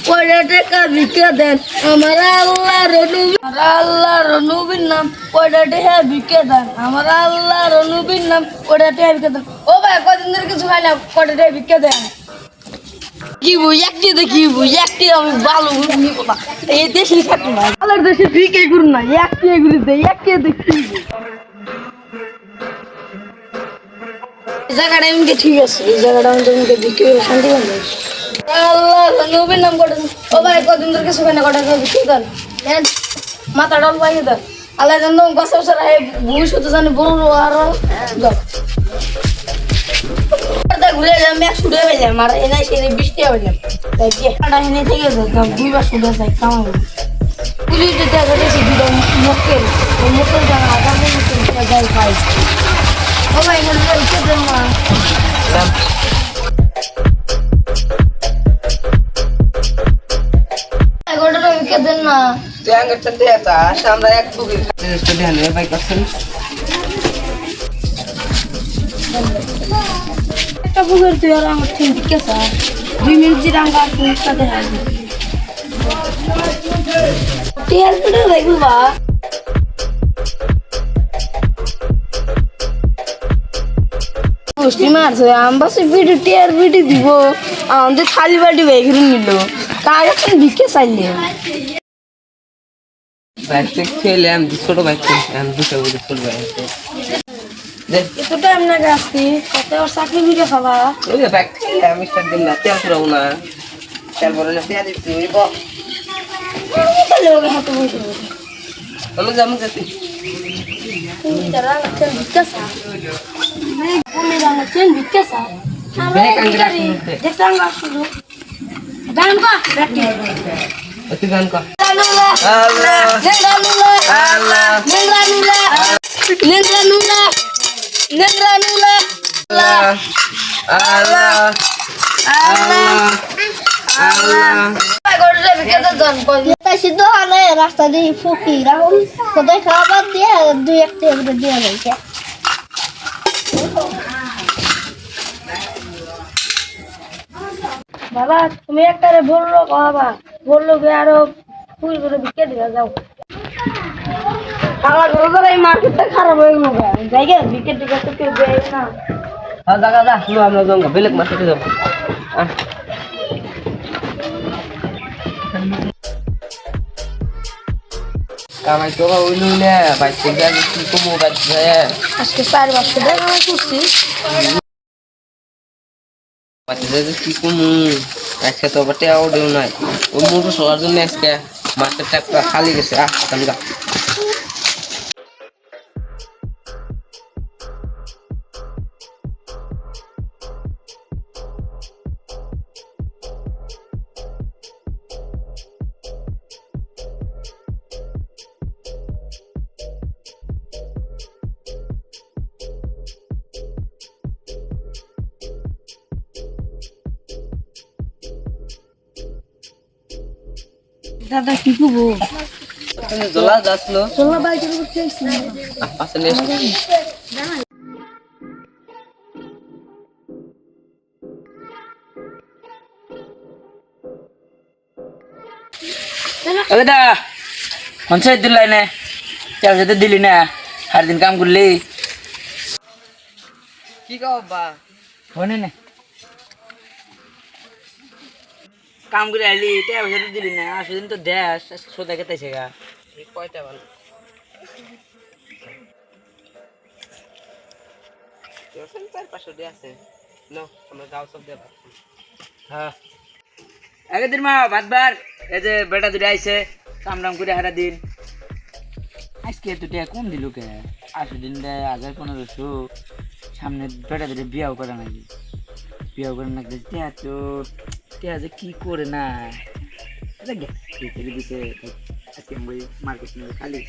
কয়টা টাকা ভিক্ষা দেন আমার আল্লাহর নবীর নাম কয়টা টাকা ভিক্ষা দেন আমার আল্লাহর নবীর নাম কয়টা টাকা ভিক্ষা দেন ও ভাই কদিন ধরে কিছু খাই না কয়টা টাকা ভিক্ষা দেন কি বই একটি দেখি বই একটি আমি ভালো বুঝনি কথা এই দেশে থাকি না আলার দেশে ভিক্ষা করুন না একটি এগুলি দেয় একটি দেখি জায়গাটা এমনি ঠিক আছে এই জায়গাটা আমাদের ভিক্ষা করে শান্তি পাবে আল্লাহ নবীর নাম করে ও ভাই কদিন ধরে কিছু খাই না কটা ভিক্ষা দেন মাথা ডল পাইয়ে দেন আল্লাহ জান বছর বছর ভবিষ্যতে জানি বড় আরো ঘুরে যাম এক ছুটে পেলাম আর এনে সেনে বৃষ্টি পেলাম তাই কাটা এনে থেকে দুইবার ছুটে যাই কামাবো পুলিশ যেতে গেছে দুটো মুখের ওই মুখের জায়গা আগামী মুখের যাই খাই ও ভাই উঠে দেন মা এগারোটা উঠে দেন না তুই আগে চলতে আসা আমরা এক বুকের ধ্যান ভাই করছেন একটা বুকের তুই আর আমার ঠিক আছে 2 মিনিট যে রাঙ্গা সাথে হাসি টিয়ার পিটে দেখবো বা গোষ্ঠী মারছে আমবাসে ভিডিও টিয়ার ভিডিও দিব আমাদের থালি বাটি বেগুন নিল তার এখন ভিক্ষে চাইলে বাইক খেলে আমি ছোট বাইক আমি দুটো ছোট বাইক এতটা এমন আসছি তাতে ওর চাকরি ভিডিও খাবা ওই যে বাইক খেলে আমি স্টার্ট দিন না তেল পুরাবো না তেল পরে না তেল দিচ্ছি ওই বক আমি যাবো যেতে তুমি যারা আছেন ভিক্ষাসা তুমি যারা আছেন ভিক্ষাসা দেখতে আসলো গান কা অতি গান কা আল্লাহ আল্লাহ নেংরা নুলা আল্লাহ সিদ্ধ আনে রাস্তা দিয়ে ফুকি রাখুন কোথায় খাবার দিয়ে 2-1 টাকা দিয়ে রয়েছে বাবা তুমি একটা বললো বাবা বললো যে আরো ফুল করে বিকে দিয়ে যাও আমার ঘরে এই মার্কেটটা খারাপ হয়ে গেল জায়গা বিকে টিকে তো কেউ দেয় না হ্যাঁ জায়গা যা শুনো আমরা যাবো বেলেগ মার্কেটে যাবো কামাই তো ওই নইলে বাইক যায় কি কমো বাইক যায় আজকে 4 বছর ধরে কামাই করছি বাচ্চাদের কি কমু আজকে তো বাটে আউডিও নাই ওই মোটর সরার জন্য আজকে মার্কেটটা খালি গেছে কামগা দাদা কি করবো তুমি জলা যাসলো জলা বাইকের উপর চড়ছি আসলে ওকে দা পঞ্চায়েত দিলাই না চাল যেতে দিলি না আর দিন কাম করলি কি কও বা হনে না কাম করে আইলি তে বছর দিলি না আসদিন তো দেশ সোদা কেতেছে গা কয়টা ভালো এখন 4-500 টাকা আছে নো আমরা গাও সব দেব হ্যাঁ আগে দিন মা বাদবার এই যে বেটা দুটো আইছে কাম টাম করে হারা দিন আজকে তো টাকা কম দিল কে আসদিন দেয় 1500 সামনে বেটা দুটো বিয়াও করে নাকি বিয়াও করে নাকি টিয়া তো টিয়া যে কি করে না দিতে আজকে মার্কেট খালি